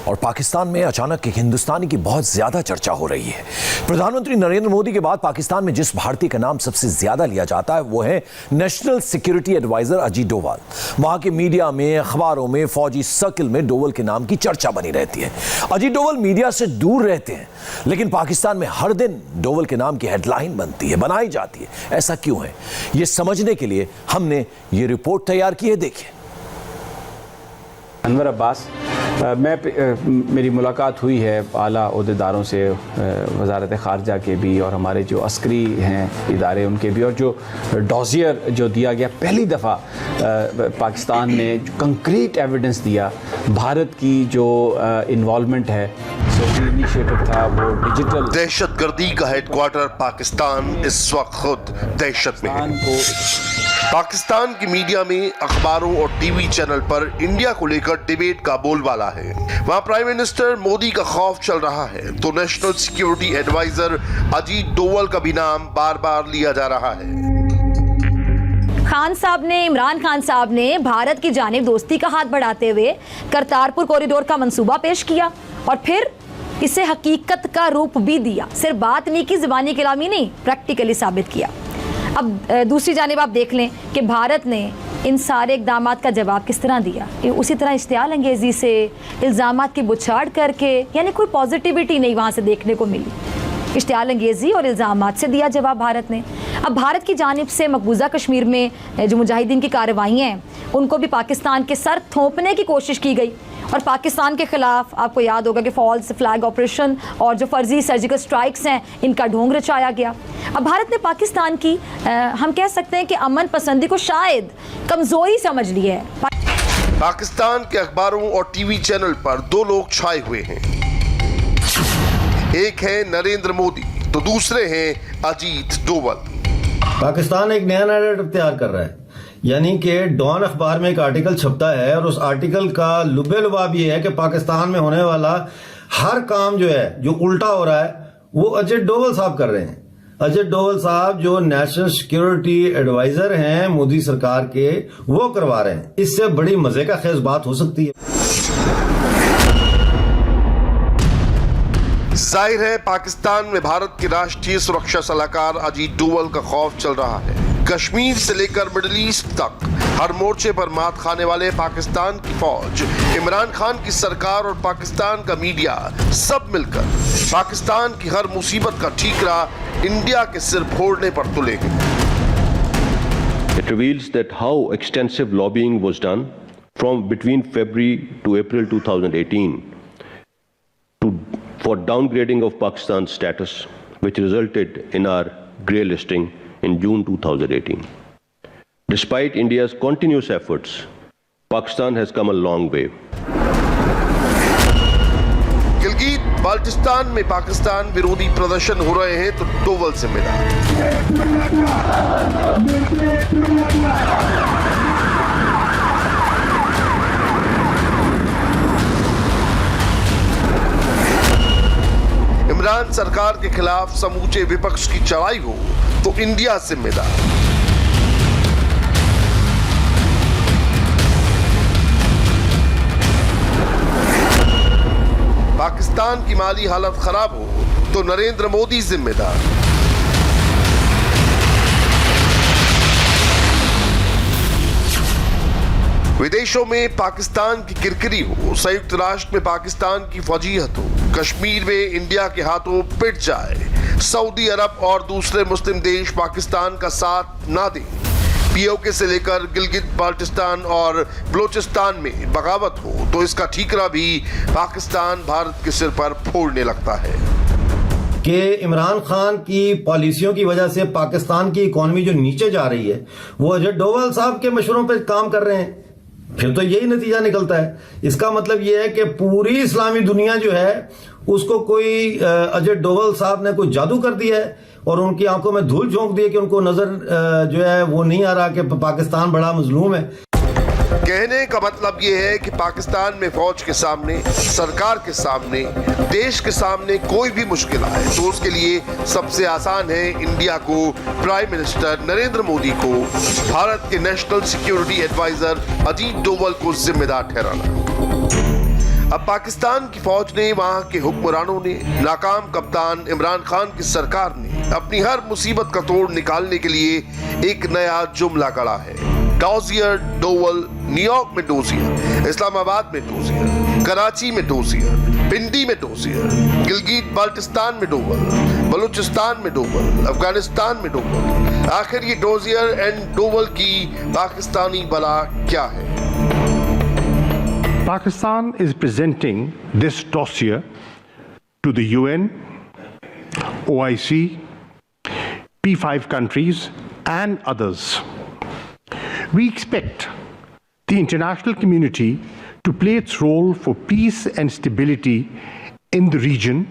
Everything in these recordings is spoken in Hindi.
और पाकिस्तान में अचानक एक हिंदुस्तानी की बहुत ज्यादा चर्चा हो रही है। प्रधानमंत्री नरेंद्र मोदी के बाद पाकिस्तान में जिस भारतीय का नाम सबसे ज्यादा लिया जाता है वो है national security adviser Ajit Doval. वहां के मीडिया में, अखबारों में, फौजी सर्किल में डोवाल के नाम की चर्चा बनी रहती है। अजीत डोवाल मीडिया से दूर रहते हैं, लेकिन पाकिस्तान में हर दिन डोवाल के नाम की हेडलाइन बनती है, बनाई जाती है। ऐसा क्यों है, यह समझने के लिए हमने ये रिपोर्ट तैयार की है। देखिए। अनवर अब्बास, मेरी मुलाकात हुई है आला ओहदेदारों से, वजारत ख़ारजा के भी और हमारे जो अस्करी हैं इदारे उनके भी, और जो डॉजियर जो दिया गया पहली दफ़ा पाकिस्तान ने जो कंक्रीट एविडेंस दिया भारत की जो इन्वॉल्वमेंट है, इनिशिएटिव था वो डिजिटल दहशतगर्दी का हेडक्वार्टर पाकिस्तान इस वक्त खुद दहशत में है। पाकिस्तान की मीडिया में, अखबारों और टीवी चैनल पर इंडिया को लेकर डिबेट का बोलबाला है। वहां प्राइम मिनिस्टर मोदी का खौफ चल रहा है तो national security adviser Ajit Doval का भी नाम बार बार लिया जा रहा है। इमरान खान साहब ने भारत की जानिब दोस्ती का हाथ बढ़ाते हुए करतारपुर कॉरिडोर का मंसूबा पेश किया और फिर इसे हकीकत का रूप भी दिया। सिर्फ बात नहीं की, ज़बानी कलामी नहीं, प्रैक्टिकली साबित किया। अब दूसरी जानिब आप देख लें कि भारत ने इन सारे इक़दामात का जवाब किस तरह दिया कि उसी तरह इश्तियाल अंगेज़ी से, इल्ज़ामात की बुछाड़ करके, यानी कोई पॉजिटिविटी नहीं वहाँ से देखने को मिली। इश्तियाल अंगेज़ी और इल्ज़ामात से दिया जवाब भारत ने। अब भारत की जानिब से मकबूजा कश्मीर में जो मुजाहिदीन की कार्रवाइयाँ हैं उनको भी पाकिस्तान के सर थोपने की कोशिश की गई और पाकिस्तान के ख़िलाफ़ आपको याद होगा कि फॉल्स फ्लैग ऑपरेशन और जो फर्जी सर्जिकल स्ट्राइक्स हैं इनका ढोंग रचाया गया। अब भारत ने पाकिस्तान की हम कह सकते हैं कि अमन पसंदी को शायद कमज़ोरी समझ ली है। पाकिस्तान के अखबारों और टीवी चैनल पर दो लोग छाए हुए हैं, एक है नरेंद्र मोदी तो दूसरे हैं अजीत डोवाल। पाकिस्तान एक नया नैरेटिव तैयार कर रहा है, यानी कि डॉन अखबार में एक आर्टिकल छपता है और उस आर्टिकल का लुबे लुबाब ये है कि पाकिस्तान में होने वाला हर काम जो है, जो उल्टा हो रहा है, वो अजय डोवाल साहब कर रहे हैं। अजय डोवाल साहब जो नेशनल सिक्योरिटी एडवाइजर हैं मोदी सरकार के, वो करवा रहे हैं। इससे बड़ी मजे का खेज बात हो सकती है। जाहिर है पाकिस्तान में भारत के राष्ट्रीय सुरक्षा सलाहकार अजीत डोवाल का खौफ चल रहा है। कश्मीर से लेकर मिडिल ईस्ट तक हर मोर्चे पर मात खाने वाले पाकिस्तान की फौज, इमरान खान की सरकार और पाकिस्तान का मीडिया सब मिलकर पाकिस्तान की हर मुसीबत का ठीकरा इंडिया के सिर फोड़ने पर तुले हैं। It reveals that how extensive lobbying was done from between February to April 2018 for downgrading of Pakistan's status, which resulted in our grey listing in June 2018. Despite India's continuous efforts, Pakistan has come a long way. Gilgit Baltistan में पाकिस्तान विरोधी प्रदर्शन हो रहे हैं तो डोवाल जिम्मेदार। इमरान सरकार के खिलाफ समूचे विपक्ष की चढ़ाई हो तो इंडिया जिम्मेदार। पाकिस्तान की माली हालत खराब हो तो नरेंद्र मोदी जिम्मेदार। विदेशों में पाकिस्तान की किरकिरी हो, संयुक्त राष्ट्र में पाकिस्तान की फौजियत हो, कश्मीर में इंडिया के हाथों पिट जाए, सऊदी अरब और दूसरे मुस्लिम देश पाकिस्तान का साथ ना दें, पीओके से लेकर गिलगित बाल्टिस्तान और बलोचिस्तान में बगावत हो तो इसका ठीकरा भी पाकिस्तान भारत के सिर पर फोड़ने लगता है। कि इमरान खान की पॉलिसियों की वजह से पाकिस्तान की इकोनॉमी जो नीचे जा रही है वो अजय डोवाल साहब के मशवरों पर काम कर रहे हैं, फिर तो यही नतीजा निकलता है। इसका मतलब यह है कि पूरी इस्लामी दुनिया जो है उसको कोई अजय डोवाल साहब ने कोई जादू कर दिया है और उनकी आंखों में धूल झोंक दी है कि उनको नजर जो है वो नहीं आ रहा कि पाकिस्तान बड़ा मजलूम है। कहने का मतलब ये है कि पाकिस्तान में फौज के सामने, सरकार के सामने, देश के सामने कोई भी मुश्किल आए तो उसके लिए सबसे आसान है इंडिया को, प्राइम मिनिस्टर नरेंद्र मोदी को, भारत के national security adviser Ajit Doval को जिम्मेदार ठहराना। अब पाकिस्तान की फौज ने, वहां के हुक्मरानों ने, नाकाम कप्तान इमरान खान की सरकार ने अपनी हर मुसीबत का तोड़ निकालने के लिए एक नया जुमला गढ़ा है। डॉजियर डोवल, न्यूयॉर्क में डोजियर, इस्लामाबाद में डोजियर, कराची में डोजियर, पिंडी में डोजियर, गिलगित बाल्टिस्तान में डोवल, बलूचिस्तान में डोवल, अफगानिस्तान में डोवल। आखिर ये डोजियर एंड डोवल की पाकिस्तानी बला क्या है? Pakistan is presenting this dossier to the UN, OIC, P5 countries and others. We expect the international community to play its role for peace and stability in the region.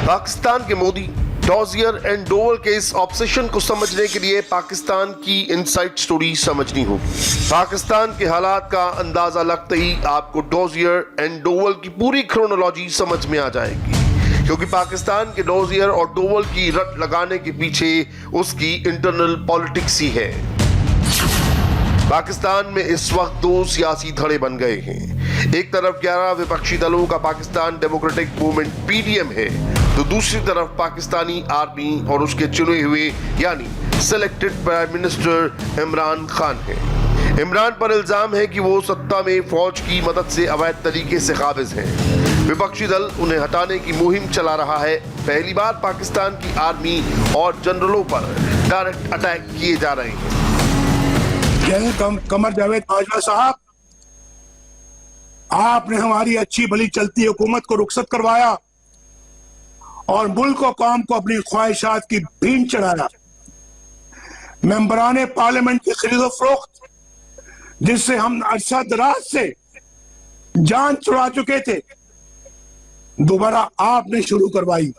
Pakistan के मोदी डॉजियर एंड डोवल के इस ऑब्सेशन को समझने के लिए पाकिस्तान की इनसाइड स्टोरी समझनी होगी। पाकिस्तान के हालात का अंदाजा लगते ही आपको डॉजियर एंड डोवल की पूरी क्रोनोलॉजी समझ में आ जाएगी, क्योंकि पाकिस्तान के डॉजियर और डोवल की रट लगाने के पीछे उसकी इंटरनल पॉलिटिक्स ही है। पाकिस्तान में इस वक्त दो सियासी धड़े बन गए हैं। एक तरफ 11 विपक्षी दलों का पाकिस्तान डेमोक्रेटिक मूवमेंट पीडीएम है, तो दूसरी तरफ पाकिस्तानी आर्मी और उसके चुने हुए यानी selected prime minister Imran Khan है। इमरान पर इल्जाम है कि वो सत्ता में फौज की मदद से अवैध तरीके से काबिज हैं। विपक्षी दल उन्हें हटाने की मुहिम चला रहा है। पहली बार पाकिस्तान की आर्मी और जनरलों पर डायरेक्ट अटैक किए जा रहे हैं। कमर जावेद बाजवा साहब, आपने हमारी अच्छी भली चलती हुकूमत को रुखसत करवाया और मुल्क और कौम को अपनी ख्वाहिशात की भीड़ चढ़ाया। मेंबरान पार्लियामेंट की खरीदो फरोख्त, जिससे हम अरसा दराज से जान छुड़ा चुके थे, दोबारा आपने शुरू करवाई।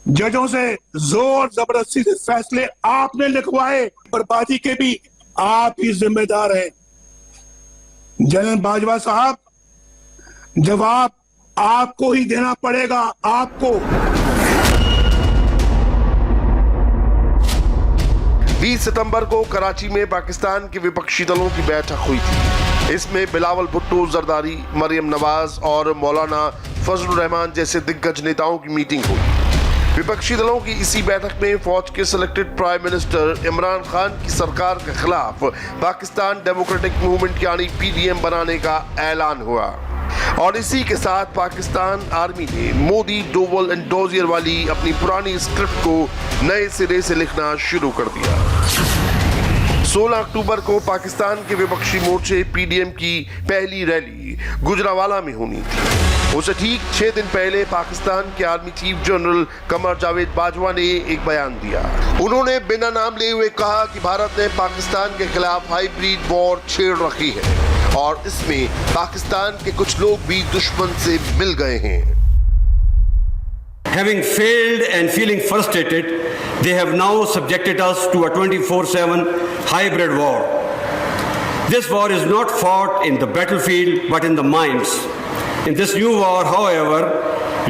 जजों से जोर जबरदस्ती से फैसले आपने लिखवाए, बर्बादी के भी आप ही जिम्मेदार हैं। जनरल बाजवा साहब, जवाब आपको ही देना पड़ेगा। आपको 20 सितंबर को कराची में पाकिस्तान के विपक्षी दलों की बैठक हुई थी। इसमें बिलावल भुट्टो जरदारी, मरियम नवाज और मौलाना फजलुर रहमान जैसे दिग्गज नेताओं की मीटिंग हुई। विपक्षी दलों की इसी बैठक में फौज के selected prime minister Imran Khan की सरकार के खिलाफ पाकिस्तान डेमोक्रेटिक मूवमेंट यानी पीडीएम बनाने का ऐलान हुआ और इसी के साथ पाकिस्तान आर्मी ने मोदी, डोवल एंड डॉजियर वाली अपनी पुरानी स्क्रिप्ट को नए सिरे से लिखना शुरू कर दिया। 16 अक्टूबर को पाकिस्तान के विपक्षी मोर्चे पीडीएम की पहली रैली गुजरावाला में होनी थी। उसे ठीक 6 दिन पहले पाकिस्तान के army chief general Qamar Javed Bajwa ने एक बयान दिया। उन्होंने बिना नाम लिए हुए कहा कि भारत ने पाकिस्तान के खिलाफ हाइब्रिड वॉर छेड़ रखी है और इसमें पाकिस्तान के कुछ लोग भी दुश्मन से मिल गए हैं। Having failed and feeling frustrated, they have now subjected us to a 24/7 hybrid war. This war is not fought in the battlefield but in the minds. In this new war, however,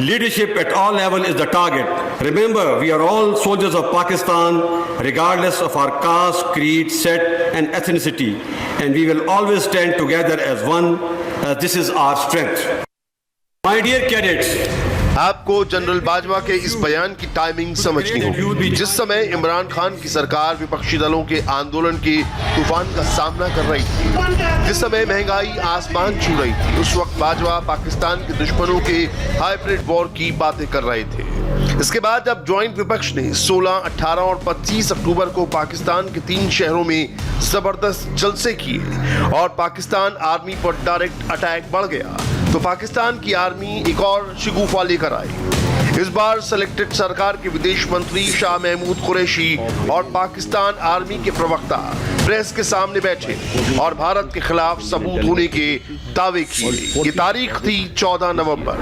leadership at all levels is the target. Remember, we are all soldiers of Pakistan, regardless of our caste, creed, set, and ethnicity, and we will always stand together as one, as this is our strength. My dear cadets, आपको जनरल बाजवा के इस बयान की टाइमिंग समझनी होगी। जिस समय इमरान खान की सरकार विपक्षी दलों के आंदोलन के तूफान का सामना कर रही थी, जिस समय महंगाई आसमान छू रही थी, उस वक्त बाजवा पाकिस्तान के दुश्मनों के हाइब्रिड वॉर की बातें कर रहे थे। इसके बाद जब ज्वाइंट विपक्ष ने 16, 18 और 25 अक्टूबर को पाकिस्तान के 3 शहरों में जबरदस्त जलसे किए और पाकिस्तान आर्मी पर डायरेक्ट अटैक बढ़ गया, तो पाकिस्तान की आर्मी एक और शिगुफा लेकर आई। इस बार सिलेक्टेड सरकार के विदेश मंत्री शाह महमूद कुरैशी और पाकिस्तान आर्मी के प्रवक्ता प्रेस के सामने बैठे और भारत के खिलाफ सबूत होने के दावे किए। ये तारीख थी 14 नवंबर।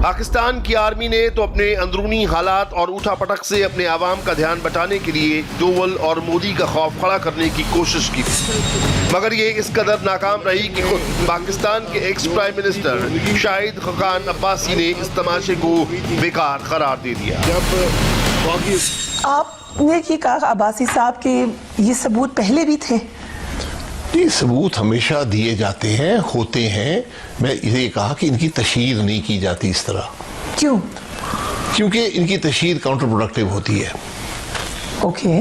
पाकिस्तान की आर्मी ने तो अपने अंदरूनी हालात और उठापटक से अपने आवाम का ध्यान बटाने के लिए डोवल और मोदी का खौफ खड़ा करने की कोशिश की थी, मगर ये इस कदर नाकाम रही कि खुद पाकिस्तान के ex prime minister Shahid Khaqan Abbasi ने इस तमाशे को बेकार करार दे दिया। आपने ये कहा अब्बासी साहब के ये सबूत पहले भी थे, ये सबूत हमेशा दिए जाते हैं, होते हैं। मैं ये कहा कि इनकी तशहीर नहीं की जाती इस तरह। क्यों? क्योंकि इनकी तशहीर काउंटर प्रोडक्टिव होती है। ओके।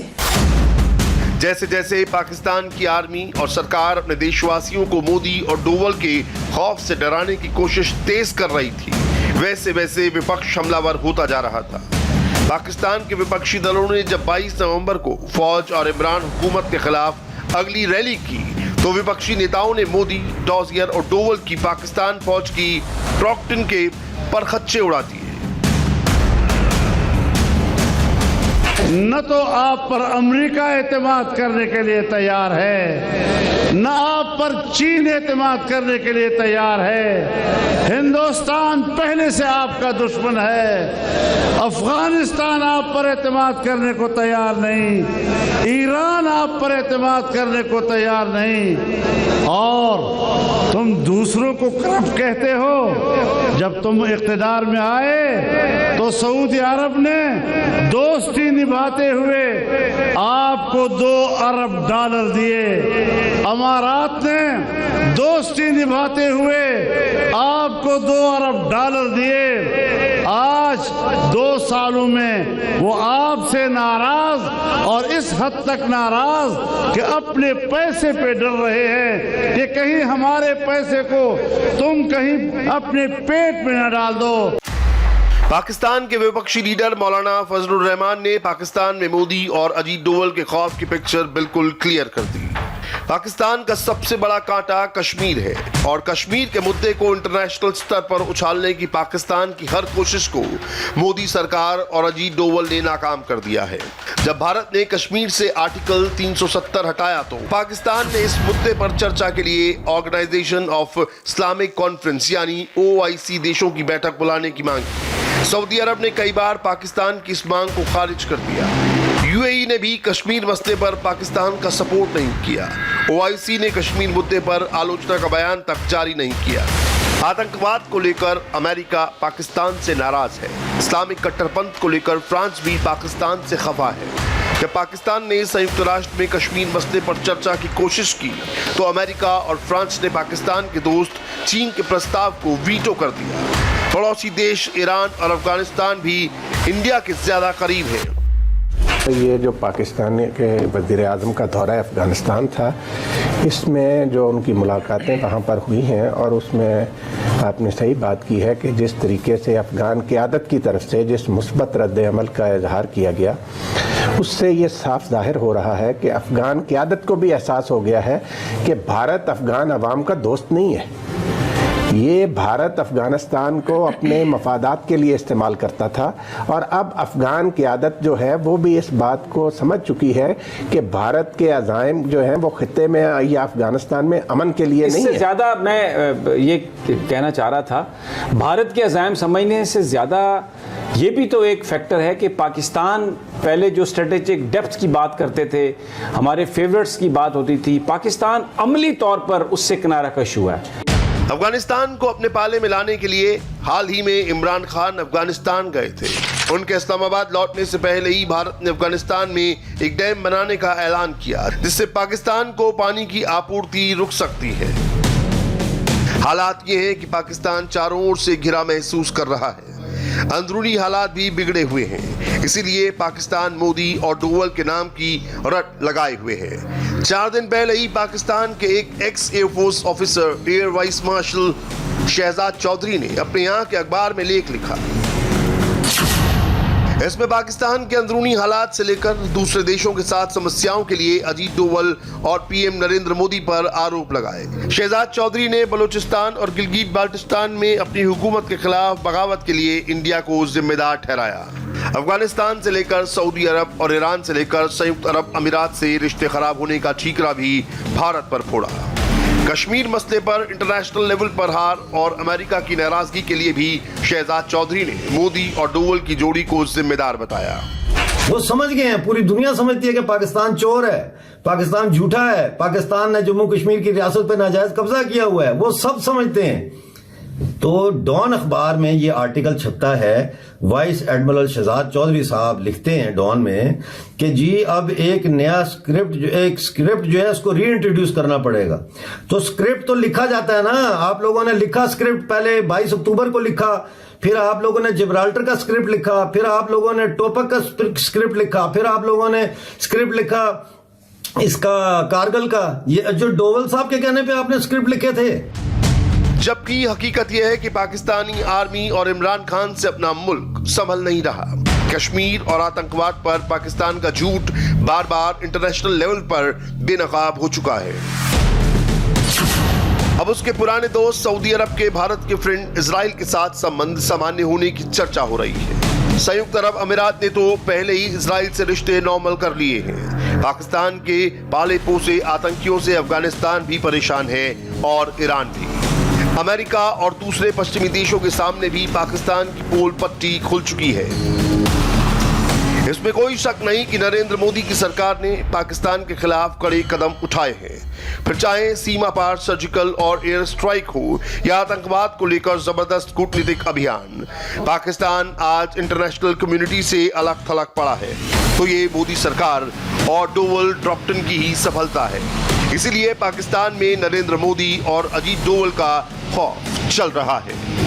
जैसे जैसे पाकिस्तान की आर्मी और सरकार अपने देशवासियों को मोदी और डोवल के खौफ से डराने की कोशिश तेज कर रही थी, वैसे वैसे विपक्ष हमलावर होता जा रहा था। पाकिस्तान के विपक्षी दलों ने जब 22 नवंबर को फौज और इमरान हुकूमत के खिलाफ अगली रैली की, तो विपक्षी नेताओं ने मोदी, डॉजियर और डोवल की पाकिस्तान फौज की प्रॉक्टन के परखच्चे उड़ा दिए। न तो आप पर अमेरिका एतमाद करने के लिए तैयार है, न आप पर चीन एतमाद करने के लिए तैयार है। हिंदुस्तान पहले से आपका दुश्मन है। अफगानिस्तान आप पर एतमाद करने को तैयार नहीं, ईरान आप पर एतमाद करने को तैयार नहीं, और तुम दूसरों को करप्ट कहते हो। जब तुम इख्तिदार में आए तो सऊदी अरब ने दोस्ती निभाते हुए आपको $2 अरब दिए, अमारात ने दोस्ती निभाते हुए आपको $2 अरब दिए। आज 2 सालों में वो आपसे नाराज, और इस हद तक नाराज कि अपने पैसे पे डर रहे हैं कि कहीं हमारे पैसे को तुम कहीं अपने पेट में न डाल दो। पाकिस्तान के विपक्षी लीडर मौलाना फजलुर रहमान ने पाकिस्तान में मोदी और अजीत डोवल के खौफ की पिक्चर बिल्कुल क्लियर कर दी। पाकिस्तान का सबसे बड़ा कांटा कश्मीर है, और कश्मीर के मुद्दे को इंटरनेशनल स्तर पर उछालने की पाकिस्तान की हर कोशिश को मोदी सरकार और अजीत डोवल ने नाकाम कर दिया है। जब भारत ने कश्मीर से आर्टिकल 370 हटाया, तो पाकिस्तान ने इस मुद्दे पर चर्चा के लिए ऑर्गेनाइजेशन ऑफ इस्लामिक कॉन्फ्रेंस यानी OIC देशों की बैठक बुलाने की मांग की। सऊदी अरब ने कई बार पाकिस्तान की इस मांग को खारिज कर दिया। UAE ने भी कश्मीर मसले पर पाकिस्तान का सपोर्ट नहीं किया। OIC ने कश्मीर मुद्दे पर आलोचना का बयान तक जारी नहीं किया। आतंकवाद को लेकर अमेरिका पाकिस्तान से नाराज है। इस्लामिक कट्टरपंथ को लेकर फ्रांस भी पाकिस्तान से खफा है। जब पाकिस्तान ने संयुक्त राष्ट्र में कश्मीर मसले पर चर्चा की कोशिश की, तो अमेरिका और फ्रांस ने पाकिस्तान के दोस्त चीन के प्रस्ताव को वीटो कर दिया। पड़ोसी देश ईरान और अफगानिस्तान भी इंडिया के ज्यादा करीब है। ये जो पाकिस्तान के वज़ीर आज़म का दौरा अफ़गानिस्तान था, इसमें जो उनकी मुलाकातें वहाँ पर हुई हैं, और उसमें आपने सही बात की है कि जिस तरीके से अफ़गान क़यादत की तरफ से जिस मुस्बत रद्द-ए-अमल का इजहार किया गया, उससे ये साफ ज़ाहिर हो रहा है कि अफ़गान क़यादत को भी एहसास हो गया है कि भारत अफ़गान अवाम का दोस्त नहीं है। ये भारत अफ़गानिस्तान को अपने मफादात के लिए इस्तेमाल करता था, और अब अफ़गान क़यादत जो है वो भी इस बात को समझ चुकी है कि भारत के अज़ाइम जो हैं वो खित्ते में या अफ़गानिस्तान में अमन के लिए नहीं है। इससे ज़्यादा मैं ये कहना चाह रहा था, भारत के अज़ाइम समझने से ज़्यादा ये भी तो एक फैक्टर है कि पाकिस्तान पहले जो स्ट्रेटेजिक डेप्थ की बात करते थे, हमारे फेवरेट्स की बात होती थी, पाकिस्तान अमली तौर पर उससे किनारा कश हुआ है। अफगानिस्तान को अपने पाले में लाने के लिए हाल ही में इमरान खान अफगानिस्तान गए थे। उनके इस्लामाबाद लौटने से पहले ही भारत ने अफगानिस्तान में एक डैम बनाने का ऐलान किया, जिससे पाकिस्तान को पानी की आपूर्ति रुक सकती है। हालात ये हैं कि पाकिस्तान चारों ओर से घिरा महसूस कर रहा है। अंदरूनी हालात भी बिगड़े हुए हैं, इसीलिए पाकिस्तान मोदी और डोवल के नाम की रट लगाए हुए है। 4 दिन पहले ही पाकिस्तान के एक ex air force officer air vice marshal Shahzad Chaudhry ने अपने यहाँ के अखबार में लेख लिखा। इसमें पाकिस्तान के अंदरूनी हालात से लेकर दूसरे देशों के साथ समस्याओं के लिए अजीत डोवल और PM नरेंद्र मोदी पर आरोप लगाए। शहजाद चौधरी ने बलूचिस्तान और गिलगित बाल्टिस्तान में अपनी हुकूमत के खिलाफ बगावत के लिए इंडिया को जिम्मेदार ठहराया। अफगानिस्तान से लेकर सऊदी अरब और ईरान से लेकर संयुक्त अरब अमीरात से रिश्ते खराब होने का ठीकरा भी भारत पर फोड़ा। कश्मीर मसले पर इंटरनेशनल लेवल पर हार और अमेरिका की नाराजगी के लिए भी शहजाद चौधरी ने मोदी और डोवल की जोड़ी को जिम्मेदार बताया। वो समझ गए हैं, पूरी दुनिया समझती है कि पाकिस्तान चोर है, पाकिस्तान झूठा है, पाकिस्तान ने जम्मू कश्मीर की रियासत पर नाजायज कब्जा किया हुआ है। वो सब समझते हैं, तो डॉन अखबार में ये आर्टिकल छपता है, वाइस एडमिरल शहजाद चौधरी साहब लिखते हैं डॉन में कि जी अब एक नया स्क्रिप्ट जो है उसको री इंट्रोड्यूस करना पड़ेगा। तो स्क्रिप्ट तो लिखा जाता है ना, आप लोगों ने लिखा स्क्रिप्ट, पहले 22 अक्टूबर को लिखा, फिर आप लोगों ने जिब्राल्टर का स्क्रिप्ट लिखा, फिर आप लोगों ने टोपक का स्क्रिप्ट लिखा, फिर आप लोगों ने स्क्रिप्ट लिखा इसका कारगिल का। ये जो डोवल साहब के कहने पे आपने स्क्रिप्ट लिखे थे। जबकि हकीकत यह है कि पाकिस्तानी आर्मी और इमरान खान से अपना मुल्क संभल नहीं रहा। कश्मीर और आतंकवाद पर पाकिस्तान का झूठ बार बार इंटरनेशनल लेवल पर बेनकाब हो चुका है। अब उसके पुराने दोस्त सऊदी अरब के भारत के फ्रेंड इजराइल के साथ संबंध सामान्य होने की चर्चा हो रही है। संयुक्त अरब अमीरात ने तो पहले ही इजराइल से रिश्ते नॉर्मल कर लिए हैं। पाकिस्तान के पाले पोसे आतंकियों से अफगानिस्तान भी परेशान है और ईरान भी। अमेरिका और दूसरे पश्चिमी देशों के सामने भी पाकिस्तान की पोल पट्टी खुल चुकी है। इसमें कोई शक नहीं कि नरेंद्र मोदी की सरकार ने पाकिस्तान के खिलाफ कड़े कदम उठाए हैं, फिर चाहे सीमा पार सर्जिकल और एयर स्ट्राइक हो या आतंकवाद को लेकर जबरदस्त कूटनीतिक अभियान। पाकिस्तान आज इंटरनेशनल कम्युनिटी से अलग थलग पड़ा है, तो ये मोदी सरकार और डोवल ड्रॉप्टन की ही सफलता है। इसीलिए पाकिस्तान में नरेंद्र मोदी और अजीत डोवल का खौफ चल रहा है।